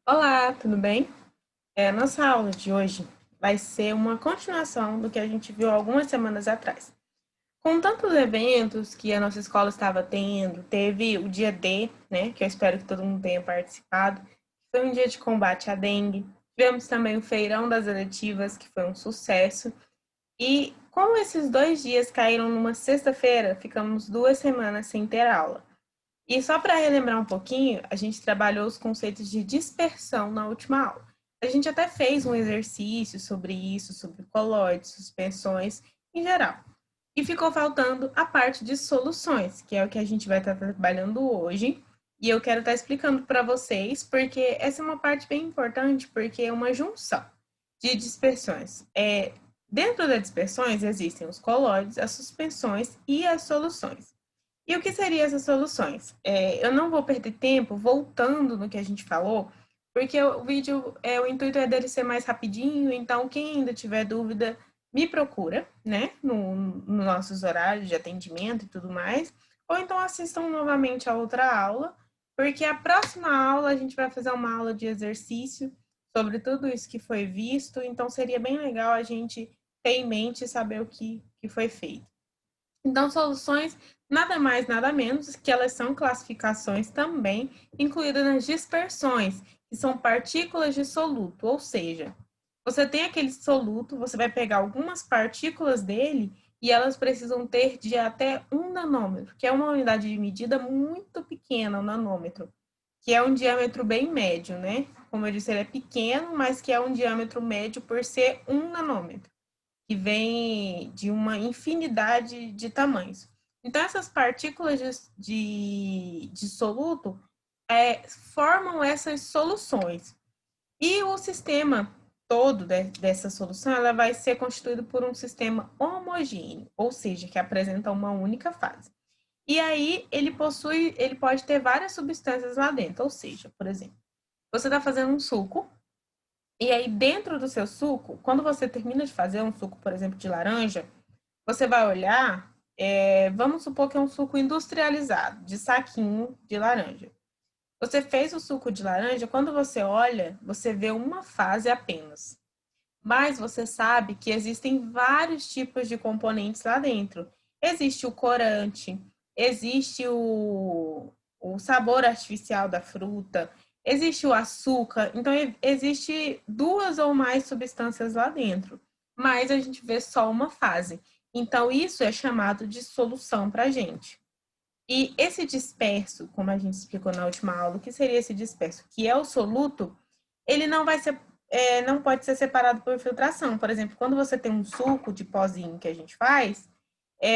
Olá, tudo bem? Nossa aula de hoje vai ser uma continuação do que a gente viu algumas semanas atrás. Com tantos eventos que a nossa escola estava tendo, teve o dia D, né, que eu espero que todo mundo tenha participado, que foi um dia de combate à dengue. Tivemos também o feirão das eletivas, que foi um sucesso. E como esses 2 dias caíram numa sexta-feira, ficamos 2 semanas sem ter aula. E só para relembrar um pouquinho, a gente trabalhou os conceitos de dispersão na última aula. A gente até fez um exercício sobre isso, sobre colóides, suspensões em geral. E ficou faltando a parte de soluções, que é o que a gente vai estar trabalhando hoje. E eu quero estar explicando para vocês, porque essa é uma parte bem importante, porque é uma junção de dispersões. Dentro das dispersões existem os colóides, as suspensões e as soluções. E o que seriam essas soluções? Eu não vou perder tempo voltando no que a gente falou, porque o vídeo, o intuito é dele ser mais rapidinho, então quem ainda tiver dúvida, me procura, né, nos nossos horários de atendimento e tudo mais, ou então assistam novamente a outra aula, porque a próxima aula a gente vai fazer uma aula de exercício sobre tudo isso que foi visto, então seria bem legal a gente ter em mente e saber o que foi feito. Então, soluções nada mais, nada menos que elas são classificações também incluídas nas dispersões, que são partículas de soluto, ou seja, você tem aquele soluto, você vai pegar algumas partículas dele e elas precisam ter de até 1 nanômetro, que é uma unidade de medida muito pequena, o nanômetro, que é um diâmetro bem médio, né? Como eu disse, ele é pequeno, mas que é um diâmetro médio por ser 1 nanômetro, que vem de uma infinidade de tamanhos. Então, essas partículas de soluto formam essas soluções. E o sistema todo dessa solução ela vai ser constituído por um sistema homogêneo, ou seja, que apresenta uma única fase. E aí ele pode ter várias substâncias lá dentro, ou seja, por exemplo, você está fazendo um suco e aí, dentro do seu suco, quando você termina de fazer um suco, por exemplo, de laranja, você vai olhar, vamos supor que é um suco industrializado, de saquinho de laranja. Você fez o suco de laranja, quando você olha, você vê uma fase apenas. Mas você sabe que existem vários tipos de componentes lá dentro. Existe o corante, existe o sabor artificial da fruta, existe o açúcar. Então, existe duas ou mais substâncias lá dentro. Mas a gente vê só uma fase. Então, isso é chamado de solução para a gente. E esse disperso, como a gente explicou na última aula, o que seria esse disperso? Que é o soluto, ele não vai ser, não pode ser separado por filtração. Por exemplo, quando você tem um suco de pozinho que a gente faz,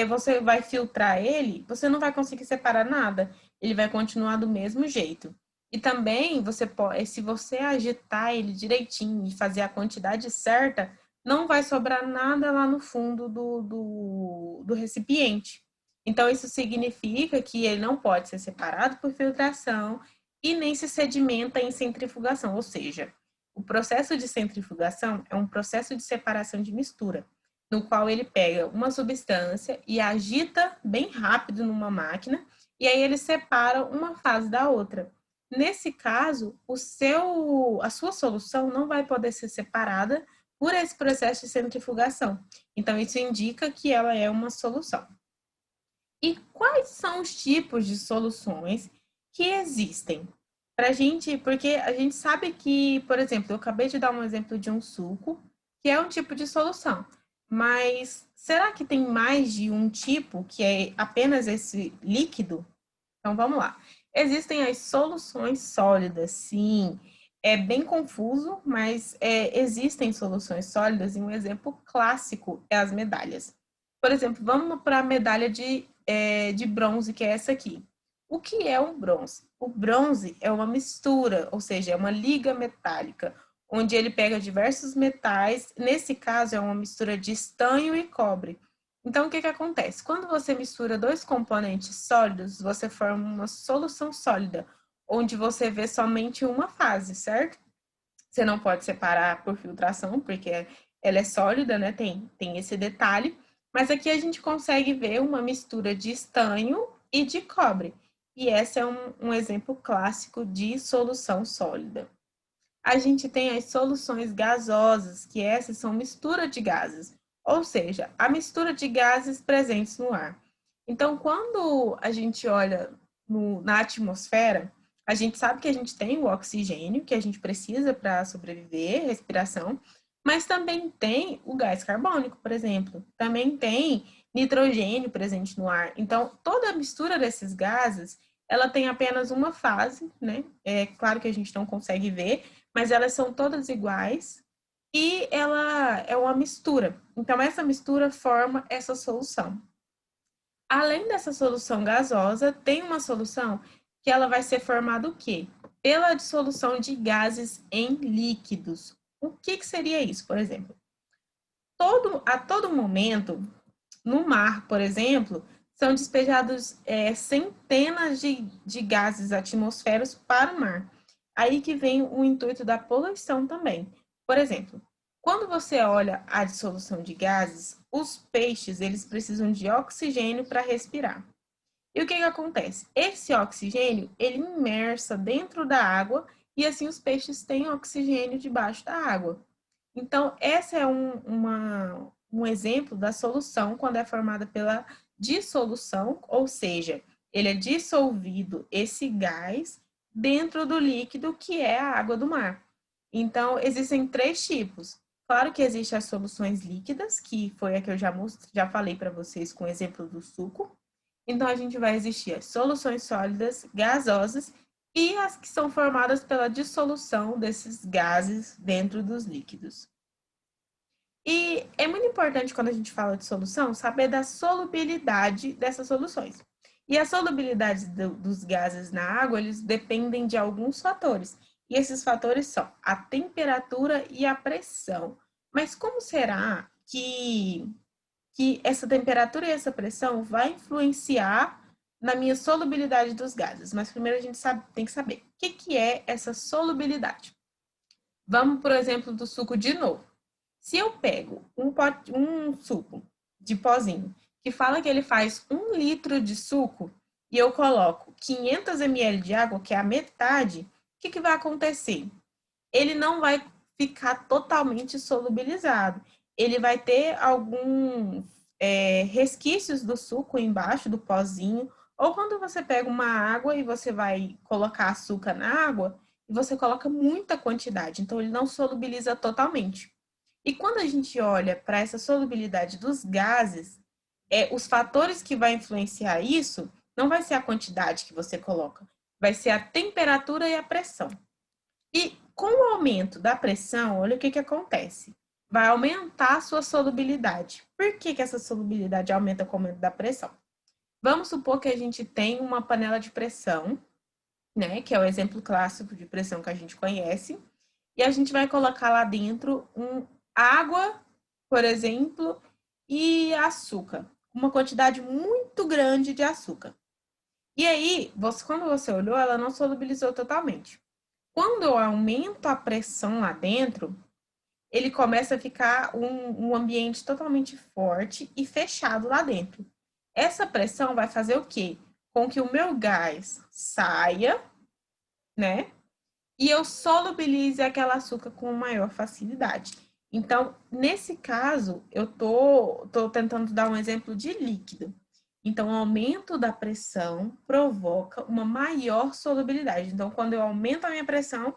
você vai filtrar ele, você não vai conseguir separar nada. Ele vai continuar do mesmo jeito. E também você pode, se você agitar ele direitinho e fazer a quantidade certa, não vai sobrar nada lá no fundo do recipiente. Então, isso significa que ele não pode ser separado por filtração e nem se sedimenta em centrifugação, ou seja, o processo de centrifugação é um processo de separação de mistura, no qual ele pega uma substância e agita bem rápido numa máquina, e aí ele separa uma fase da outra. Nesse caso, a sua solução não vai poder ser separada por esse processo de centrifugação. Então, isso indica que ela é uma solução. E quais são os tipos de soluções que existem? Para a gente, porque a gente sabe que, por exemplo, eu acabei de dar um exemplo de um suco, que é um tipo de solução. Mas será que tem mais de um tipo que é apenas esse líquido? Então vamos lá. Existem as soluções sólidas, sim. É bem confuso, mas existem soluções sólidas e um exemplo clássico é as medalhas. Por exemplo, vamos para a medalha de bronze, que é essa aqui. O que é um bronze? O bronze é uma mistura, ou seja, é uma liga metálica, onde ele pega diversos metais. Nesse caso, é uma mistura de estanho e cobre. Então, o que acontece? Quando você mistura dois componentes sólidos, você forma uma solução sólida, onde você vê somente uma fase, certo? Você não pode separar por filtração, porque ela é sólida, né? Tem esse detalhe. Mas aqui a gente consegue ver uma mistura de estanho e de cobre. E esse é um exemplo clássico de solução sólida. A gente tem as soluções gasosas, que essas são mistura de gases, ou seja, a mistura de gases presentes no ar. Então, quando a gente olha na atmosfera, a gente sabe que a gente tem o oxigênio, que a gente precisa para sobreviver, respiração, mas também tem o gás carbônico, por exemplo. Também tem nitrogênio presente no ar. Então, toda a mistura desses gases, ela tem apenas uma fase, né? É claro que a gente não consegue ver, mas elas são todas iguais e ela é uma mistura. Então, essa mistura forma essa solução. Além dessa solução gasosa, tem uma solução que ela vai ser formada o quê? Pela dissolução de gases em líquidos. O que seria isso, por exemplo? A todo momento, no mar, por exemplo, são despejados centenas de gases atmosféricos para o mar. Aí que vem o intuito da poluição também. Por exemplo, quando você olha a dissolução de gases, os peixes eles precisam de oxigênio para respirar. E o que acontece? Esse oxigênio ele imersa dentro da água e assim os peixes têm oxigênio debaixo da água. Então, essa é um exemplo da solução quando é formada pela dissolução, ou seja, ele é dissolvido esse gás dentro do líquido que é a água do mar. Então, existem três tipos. Claro que existem as soluções líquidas, que foi a que eu já falei para vocês com o exemplo do suco. Então, a gente vai existir as soluções sólidas, gasosas e as que são formadas pela dissolução desses gases dentro dos líquidos. E é muito importante quando a gente fala de solução saber da solubilidade dessas soluções. E a solubilidade dos gases na água, eles dependem de alguns fatores. E esses fatores são a temperatura e a pressão. Mas como será que essa temperatura e essa pressão vai influenciar na minha solubilidade dos gases? Mas primeiro a gente tem que saber o que é essa solubilidade. Vamos, por exemplo, do suco de novo. Se eu pego um suco de pozinho que fala que ele faz 1 litro de suco e eu coloco 500 ml de água, que é a metade, o que vai acontecer? Ele não vai ficar totalmente solubilizado. Ele vai ter alguns resquícios do suco embaixo do pozinho, ou quando você pega uma água e você vai colocar açúcar na água, e você coloca muita quantidade, então ele não solubiliza totalmente. E quando a gente olha para essa solubilidade dos gases, os fatores que vai influenciar isso não vai ser a quantidade que você coloca, vai ser a temperatura e a pressão. E com o aumento da pressão, olha o que acontece. Vai aumentar a sua solubilidade. Por que essa solubilidade aumenta com o aumento da pressão? Vamos supor que a gente tem uma panela de pressão, né, que é o exemplo clássico de pressão que a gente conhece, e a gente vai colocar lá dentro água, por exemplo, e açúcar, uma quantidade muito grande de açúcar. E aí, quando você olhou, ela não solubilizou totalmente. Quando eu aumento a pressão lá dentro, ele começa a ficar um ambiente totalmente forte e fechado lá dentro. Essa pressão vai fazer o quê? Com que o meu gás saia, né? E eu solubilize aquele açúcar com maior facilidade. Então, nesse caso, eu tô tentando dar um exemplo de líquido. Então, o aumento da pressão provoca uma maior solubilidade. Então, quando eu aumento a minha pressão,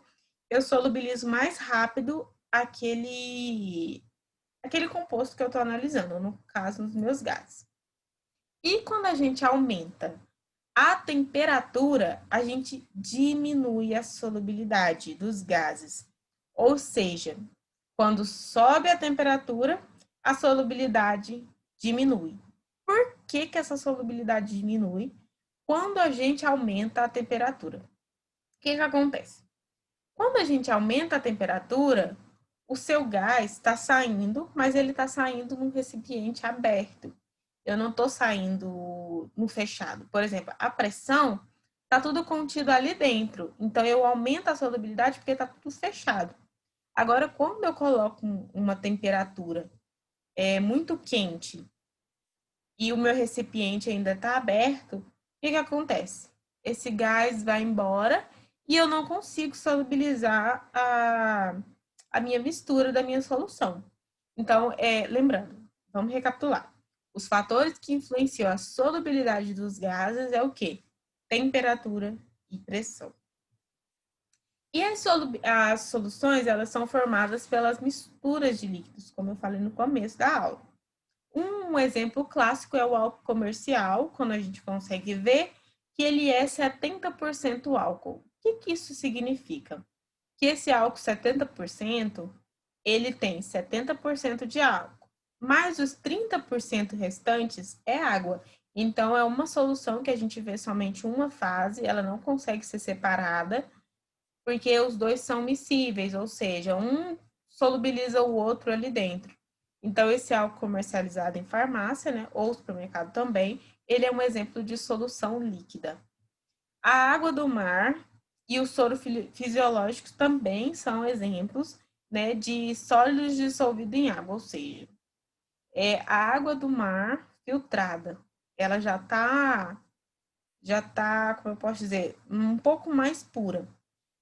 eu solubilizo mais rápido aquele composto que eu estou analisando, no caso, nos meus gases. E quando a gente aumenta a temperatura, a gente diminui a solubilidade dos gases. Ou seja, quando sobe a temperatura, a solubilidade diminui. Por que essa solubilidade diminui? Quando a gente aumenta a temperatura. O que acontece? Quando a gente aumenta a temperatura, o seu gás está saindo, mas ele está saindo num recipiente aberto. Eu não estou saindo no fechado. Por exemplo, a pressão está tudo contido ali dentro. Então, eu aumento a solubilidade porque está tudo fechado. Agora, quando eu coloco uma temperatura muito quente e o meu recipiente ainda está aberto, o que acontece? Esse gás vai embora e eu não consigo solubilizar a minha mistura da minha solução. Então, lembrando, vamos recapitular. Os fatores que influenciam a solubilidade dos gases é o quê? Temperatura e pressão. E as soluções, elas são formadas pelas misturas de líquidos, como eu falei no começo da aula. Um exemplo clássico é o álcool comercial, quando a gente consegue ver que ele é 70% álcool. O que isso significa? Que esse álcool 70%, ele tem 70% de álcool, mais os 30% restantes é água. Então, é uma solução que a gente vê somente uma fase, ela não consegue ser separada, porque os dois são miscíveis, ou seja, um solubiliza o outro ali dentro. Então, esse álcool comercializado em farmácia, né, ou supermercado também, ele é um exemplo de solução líquida. A água do mar e os soros fisiológicos também são exemplos, né, de sólidos dissolvidos em água, ou seja, a água do mar filtrada, ela já tá, como eu posso dizer, um pouco mais pura.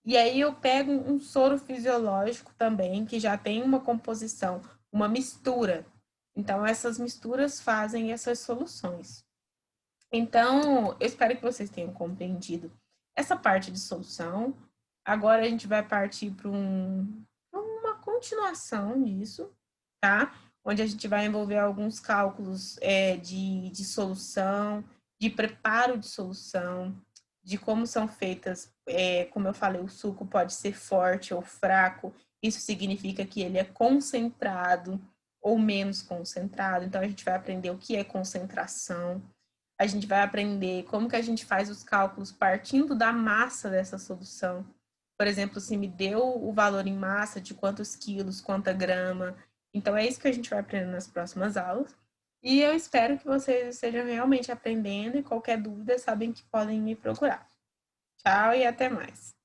E aí eu pego um soro fisiológico também, que já tem uma composição, uma mistura. Então, essas misturas fazem essas soluções. Então, eu espero que vocês tenham compreendido essa parte de solução. Agora a gente vai partir para uma continuação disso, tá? Onde a gente vai envolver alguns cálculos de solução, de preparo de solução, de como são feitas, como eu falei, o suco pode ser forte ou fraco, isso significa que ele é concentrado ou menos concentrado, então a gente vai aprender o que é concentração, a gente vai aprender como que a gente faz os cálculos partindo da massa dessa solução. Por exemplo, se me deu o valor em massa de quantos quilos, quanta grama. Então, é isso que a gente vai aprender nas próximas aulas. E eu espero que vocês estejam realmente aprendendo e qualquer dúvida sabem que podem me procurar. Tchau e até mais.